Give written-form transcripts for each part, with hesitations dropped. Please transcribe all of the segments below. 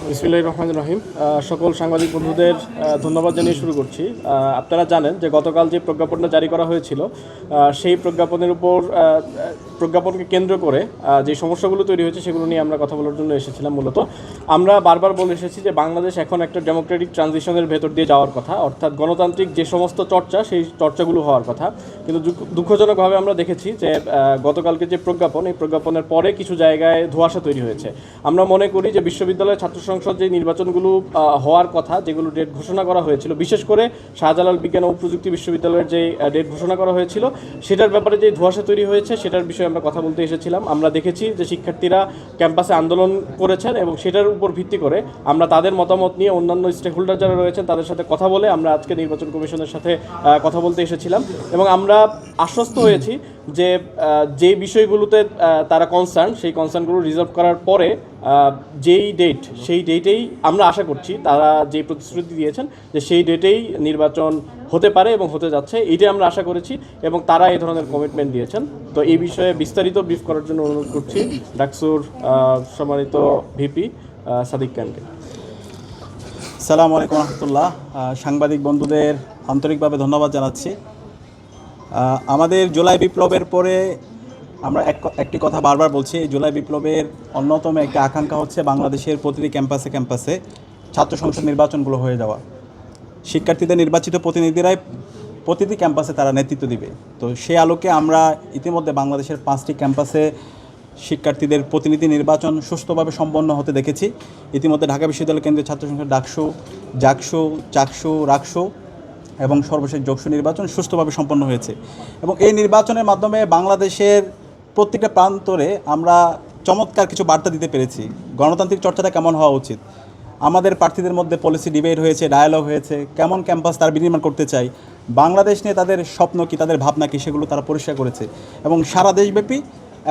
বিসমিল্লাহির রহমানির রহিম। সকল সাংবাদিক বন্ধুদের ধন্যবাদ জানিয়ে শুরু করছি। আপনারা জানেন যে গতকাল যে প্রজ্ঞাপনটা জারি করা হয়েছিল, সেই প্রজ্ঞাপনের উপর প্রজ্ঞাপনকে কেন্দ্র করে যে সমস্যাগুলো তৈরি হয়েছে সেগুলো নিয়ে আমরা কথা বলার জন্য এসেছিলাম। মূলত আমরা বারবার বলে এসেছি যে বাংলাদেশ এখন একটা ডেমোক্রেটিক ট্রানজিশনের ভেতর দিয়ে যাওয়ার কথা, অর্থাৎ গণতান্ত্রিক যে সমস্ত চর্চা সেই চর্চাগুলো হওয়ার কথা। কিন্তু দুঃখজনকভাবে আমরা দেখেছি যে গতকালকে যে প্রজ্ঞাপন, এই প্রজ্ঞাপনের পরে কিছু জায়গায় ধোঁয়াশা তৈরি হয়েছে। আমরা মনে করি যে বিশ্ববিদ্যালয়ের ছাত্র সংসদ যে নির্বাচনগুলো হওয়ার কথা, যেগুলো ডেট ঘোষণা করা হয়েছিল, বিশেষ করে শাহজালাল বিজ্ঞান ও প্রযুক্তি বিশ্ববিদ্যালয়ের যে ডেট ঘোষণা করা হয়েছিল, সেটার ব্যাপারে যে ধোঁয়াশা তৈরি হয়েছে সেটার বিষয়ে আমরা কথা বলতে এসেছিলাম। আমরা দেখেছি যে শিক্ষার্থীরা ক্যাম্পাসে আন্দোলন করেছেন এবং সেটার উপর ভিত্তি করে আমরা তাদের মতামত নিয়ে অন্যান্য স্টেক হোল্ডার যারা রয়েছেন তাদের সাথে কথা বলে আমরা আজকে নির্বাচন কমিশনের সাথে কথা বলতে এসেছিলাম এবং আমরা আশ্বস্ত হয়েছি যে যে বিষয়গুলোতে তারা কনসার্ন, সেই কনসার্নগুলো রিজলভ করার পরে যেই ডেট, সেই ডেটেই আমরা আশা করছি তারা যে প্রতিশ্রুতি দিয়েছেন যে সেই ডেটেই নির্বাচন হতে পারে এবং হতে যাচ্ছে, এইটাই আমরা আশা করেছি এবং তারা এই ধরনের কমিটমেন্ট দিয়েছেন। তো এই বিষয়ে বিস্তারিত ব্রিফ করার জন্য অনুরোধ করছি ডাকসুর সম্মানিত ভিপি সাদিক খানকে। আসসালামু আলাইকুম রহমতুল্লাহ। সাংবাদিক বন্ধুদের আন্তরিকভাবে ধন্যবাদ জানাচ্ছি। আমাদের জুলাই বিপ্লবের পরে আমরা একটি কথা বারবার বলছি, এই জুলাই বিপ্লবের অন্যতম একটি আকাঙ্ক্ষা হচ্ছে বাংলাদেশের প্রতিটি ক্যাম্পাসে ক্যাম্পাসে ছাত্র সংসদ নির্বাচনগুলো হয়ে যাওয়া। শিক্ষার্থীদের নির্বাচিত প্রতিনিধিরাই প্রতিটি ক্যাম্পাসে তারা নেতৃত্ব দিবে। তো সেই আলোকে আমরা ইতিমধ্যে বাংলাদেশের 5টি ক্যাম্পাসে শিক্ষার্থীদের প্রতিনিধি নির্বাচন সুষ্ঠুভাবে সম্পন্ন হতে দেখেছি। ইতিমধ্যে ঢাকা বিশ্ববিদ্যালয় কেন্দ্রীয় ছাত্র সংসদ ডাকসু, জাকসু, চাকসু, রাকসু এবং সর্বশেষ যোগসু নির্বাচন সুষ্ঠুভাবে সম্পন্ন হয়েছে এবং এই নির্বাচনের মাধ্যমে বাংলাদেশের প্রত্যেকটা প্রান্তরে আমরা চমৎকার কিছু বার্তা দিতে পেরেছি। গণতান্ত্রিক চর্চাটা কেমন হওয়া উচিত, আমাদের প্রার্থীদের মধ্যে পলিসি ডিবেট হয়েছে, ডায়ালগ হয়েছে, কেমন ক্যাম্পাস তারা বিনির্মাণ করতে চায়, বাংলাদেশ নিয়ে তাদের স্বপ্ন কী, তাদের ভাবনা কী, সেগুলো তারা পরিষ্কার করেছে এবং সারা দেশব্যাপী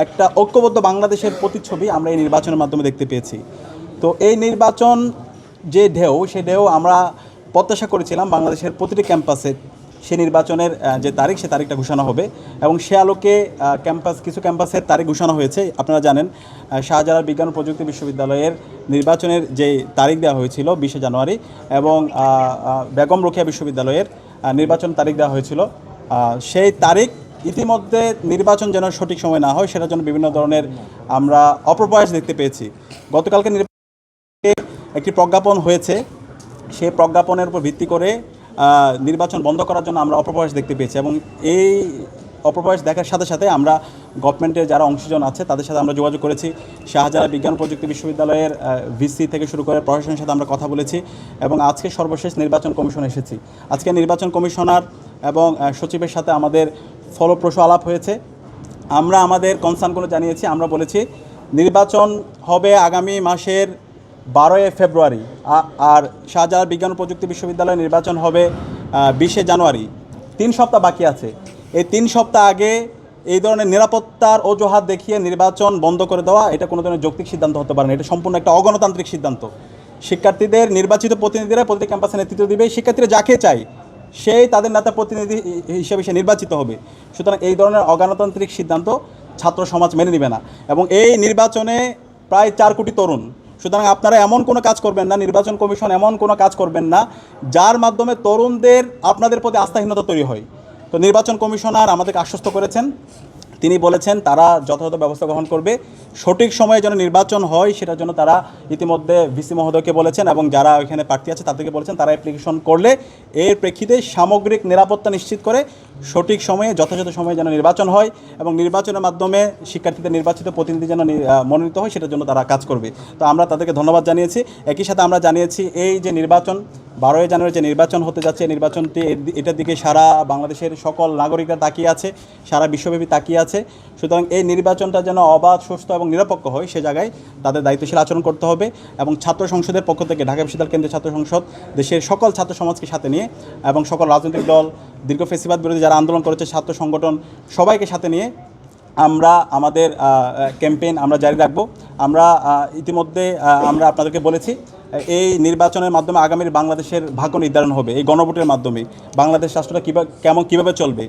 একটা ঐক্যবদ্ধ বাংলাদেশের প্রতিচ্ছবি আমরা এই নির্বাচনের মাধ্যমে দেখতে পেয়েছি। তো এই নির্বাচন যে ঢেউ, সেই ঢেউ আমরা প্রত্যাশা করেছিলাম বাংলাদেশের প্রতিটি ক্যাম্পাসে সে নির্বাচনের যে তারিখ, সে তারিখটা ঘোষণা হবে এবং সে আলোকে কিছু ক্যাম্পাসের তারিখ ঘোষণা হয়েছে। আপনারা জানেন শাহজালাল বিজ্ঞান ও প্রযুক্তি বিশ্ববিদ্যালয়ের নির্বাচনের যে তারিখ দেওয়া হয়েছিল 20 জানুয়ারি এবং বেগম রোকেয়া বিশ্ববিদ্যালয়ের নির্বাচন তারিখ দেওয়া হয়েছিল। সেই তারিখ ইতিমধ্যে নির্বাচন যেন সঠিক সময় না হয় সেটার জন্য বিভিন্ন ধরনের আমরা অপপ্রয়াস দেখতে পেয়েছি। গতকালকে একটি প্রজ্ঞাপন হয়েছে, সেই প্রজ্ঞাপনের উপর ভিত্তি করে নির্বাচন বন্ধ করার জন্য আমরা অপপ্রয়াস দেখতে পেয়েছি এবং এই অপপ্রয়াস দেখার সাথে সাথে আমরা গভর্নমেন্টের যারা অংশীজন আছে তাদের সাথে আমরা যোগাযোগ করেছি। শাহজালাল বিজ্ঞান প্রযুক্তি বিশ্ববিদ্যালয়ের ভিসি থেকে শুরু করে প্রশাসনের সাথে আমরা কথা বলেছি এবং আজকে সর্বশেষ নির্বাচন কমিশন এসেছি। আজকে নির্বাচন কমিশনার এবং সচিবের সাথে আমাদের ফলপ্রসূ আলাপ হয়েছে। আমরা আমাদের কনসার্নগুলো জানিয়েছি। আমরা বলেছি নির্বাচন হবে আগামী মাসের 12 ফেব্রুয়ারি আর শাহজালাল বিজ্ঞান ও প্রযুক্তি বিশ্ববিদ্যালয়ের নির্বাচন হবে 20 জানুয়ারি। 3 সপ্তাহ বাকি আছে। এই 3 সপ্তাহ আগে এই ধরনের নিরাপত্তার অজুহাত দেখিয়ে নির্বাচন বন্ধ করে দেওয়া, এটা কোনো ধরনের যৌক্তিক সিদ্ধান্ত হতে পারে না। এটা সম্পূর্ণ একটা অগণতান্ত্রিক সিদ্ধান্ত। শিক্ষার্থীদের নির্বাচিত প্রতিনিধিরা প্রতিটি ক্যাম্পাসে নেতৃত্ব দিবে। শিক্ষার্থীরা যাকে চায় সেই তাদের নেতা প্রতিনিধি হিসেবে সে নির্বাচিত হবে। সুতরাং এই ধরনের অগণতান্ত্রিক সিদ্ধান্ত ছাত্র সমাজ মেনে নেবে না এবং এই নির্বাচনে প্রায় 4 কোটি তরুণ। সুতরাং আপনারা এমন কোনো কাজ করবেন না, নির্বাচন কমিশন এমন কোনো কাজ করবেন না যার মাধ্যমে তরুণদের আপনাদের প্রতি আস্থাহীনতা তৈরি হয়। তো নির্বাচন কমিশনার আমাদেরকে আশ্বস্ত করেছেন, তিনি বলেছেন তারা যথাযথ ব্যবস্থা গ্রহণ করবে, সঠিক সময়ে যেন নির্বাচন হয় সেটার জন্য তারা ইতিমধ্যে ভিসি মহোদয়কে বলেছেন এবং যারা ওইখানে প্রার্থী আছে তাদেরকে বলেছেন তারা অ্যাপ্লিকেশন করলে এর প্রেক্ষিতে সামগ্রিক নিরাপত্তা নিশ্চিত করে সঠিক সময়ে যথাযথ সময়ে যেন নির্বাচন হয় এবং নির্বাচনের মাধ্যমে শিক্ষার্থীদের নির্বাচিত প্রতিনিধি যেন মনোনীত হয় সেটার জন্য তারা কাজ করবে। তো আমরা তাদেরকে ধন্যবাদ জানিয়েছি। একই সাথে আমরা জানিয়েছি এই যে নির্বাচন 12 জানুয়ারি যে নির্বাচন হতে যাচ্ছে, নির্বাচনটি এটার দিকে সারা বাংলাদেশের সকল নাগরিকরা তাকিয়ে আছে, সারা বিশ্বব্যাপী তাকিয়ে আছে। সুতরাং এই নির্বাচনটা যেন অবাধ, সুস্থ এবং নিরপেক্ষ হয় সে জায়গায় তাদের দায়িত্বশীল আচরণ করতে হবে এবং ছাত্র সংসদের পক্ষ থেকে ঢাকা বিশ্ববিদ্যালয় কেন্দ্রীয় ছাত্র সংসদ দেশের সকল ছাত্র সমাজকে সাথে নিয়ে এবং সকল রাজনৈতিক দল, দীর্ঘ ফেসিবাদ বিরোধী যারা আন্দোলন করেছে, ছাত্র সংগঠন সবাইকে সাথে নিয়ে আমরা আমাদের ক্যাম্পেইন আমরা জারি রাখবো। আমরা ইতিমধ্যে আমরা আপনাদেরকে বলেছি এই নির্বাচনের মাধ্যমে আগামীর বাংলাদেশের ভাগ্য নির্ধারণ হবে। এই গণভোটের মাধ্যমে বাংলাদেশ রাষ্ট্রটা কীভাবে চলবে।